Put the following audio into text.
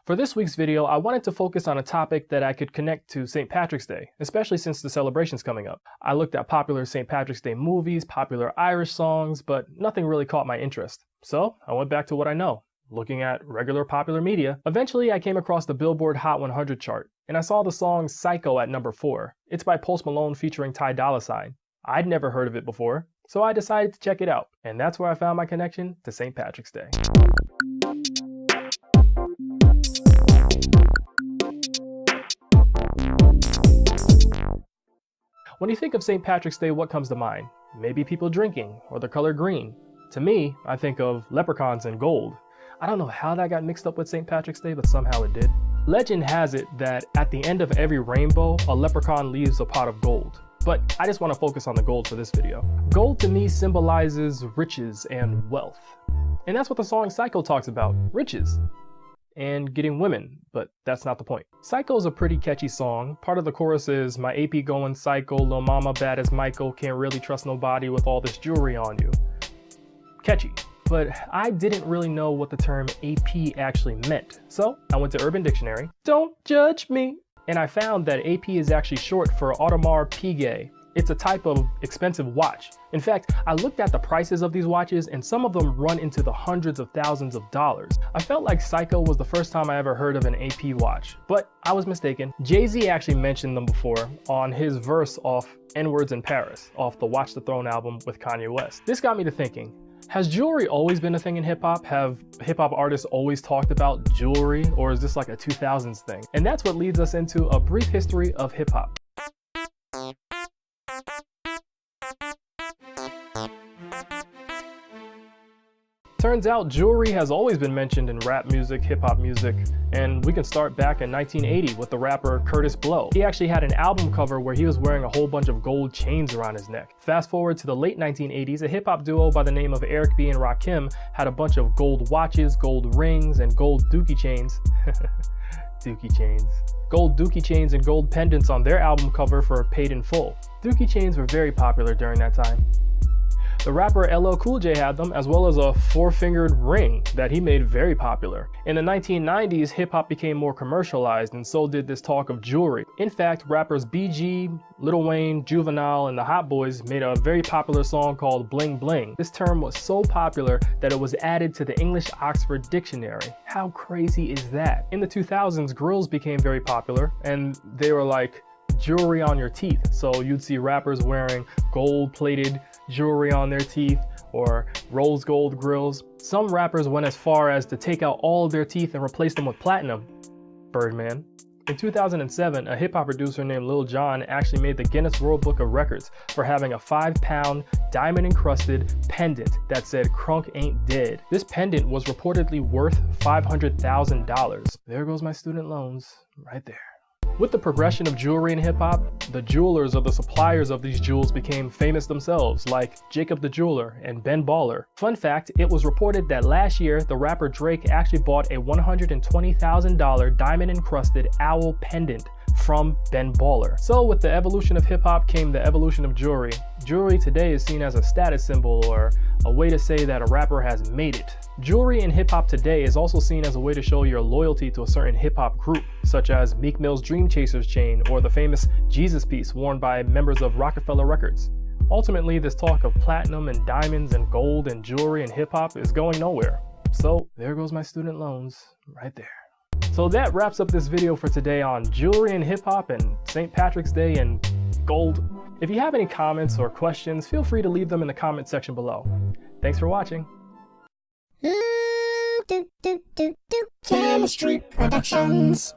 For this week's video, I wanted to focus on a topic that I could connect to St. Patrick's Day, especially since the celebration's coming up. I looked at popular St. Patrick's Day movies, popular Irish songs, but nothing really caught my interest. So I went back to what I know, looking at regular popular media. Eventually, I came across the Billboard Hot 100 chart, and I saw the song Psycho at number 4. It's by Post Malone featuring Ty Dolla. I'd never heard of it before, so I decided to check it out, and that's where I found my connection to St. Patrick's Day. When you think of St. Patrick's Day, what comes to mind? Maybe people drinking, or the color green. To me, I think of leprechauns and gold. I don't know how that got mixed up with St. Patrick's Day, but somehow it did. Legend has it that at the end of every rainbow, a leprechaun leaves a pot of gold. But I just want to focus on the gold for this video. Gold to me symbolizes riches and wealth. And that's what the song Psycho talks about, riches. And getting women, but that's not the point. Psycho is a pretty catchy song. Part of the chorus is, my AP going psycho, lil' mama bad as Michael, can't really trust nobody with all this jewelry on you. Catchy. But I didn't really know what the term AP actually meant. So I went to Urban Dictionary, don't judge me, and I found that AP is actually short for Audemars Piguet. It's a type of expensive watch. In fact, I looked at the prices of these watches and some of them run into the hundreds of thousands of dollars. I felt like Psycho was the first time I ever heard of an AP watch, but I was mistaken. Jay-Z actually mentioned them before on his verse off N-Words in Paris, off the Watch the Throne album with Kanye West. This got me to thinking, has jewelry always been a thing in hip-hop? Have hip-hop artists always talked about jewelry, or is this like a 2000s thing? And that's what leads us into a brief history of hip-hop. Turns out jewelry has always been mentioned in rap music, hip-hop music, and we can start back in 1980 with the rapper Kurtis Blow. He actually had an album cover where he was wearing a whole bunch of gold chains around his neck. Fast forward to the late 1980s, a hip-hop duo by the name of Eric B and Rakim had a bunch of gold watches, gold rings, and gold dookie chains. Dookie chains. Gold dookie chains and gold pendants on their album cover for Paid in Full. Dookie chains were very popular during that time. The rapper LL Cool J had them, as well as a four-fingered ring that he made very popular. In the 1990s, hip-hop became more commercialized, and so did this talk of jewelry. In fact, rappers BG, Lil Wayne, Juvenile, and the Hot Boys made a very popular song called Bling Bling. This term was so popular that it was added to the English Oxford Dictionary. How crazy is that? In the 2000s, grills became very popular, and they were like jewelry on your teeth. So you'd see rappers wearing gold-plated jewelry on their teeth or rose gold grills. Some rappers went as far as to take out all of their teeth and replace them with platinum. Birdman. In 2007, a hip-hop producer named Lil Jon actually made the Guinness World Book of Records for having a 5-pound diamond-encrusted pendant that said "Crunk ain't dead." This pendant was reportedly worth $500,000. There goes my student loans right there. With the progression of jewelry in hip-hop, the jewelers or the suppliers of these jewels became famous themselves, like Jacob the Jeweler and Ben Baller. Fun fact, it was reported that last year, the rapper Drake actually bought a $120,000 diamond-encrusted owl pendant from Ben Baller. So with the evolution of hip-hop came the evolution of jewelry. Jewelry today is seen as a status symbol or a way to say that a rapper has made it. Jewelry in hip-hop today is also seen as a way to show your loyalty to a certain hip-hop group, such as Meek Mill's Dream Chasers chain or the famous Jesus piece worn by members of Rockefeller Records. Ultimately, this talk of platinum and diamonds and gold and jewelry in hip-hop is going nowhere. So there goes my student loans right there. So that wraps up this video for today on jewelry and hip-hop and St. Patrick's Day and gold. If you have any comments or questions, feel free to leave them in the comment section below. Thanks for watching. Chemistry Productions.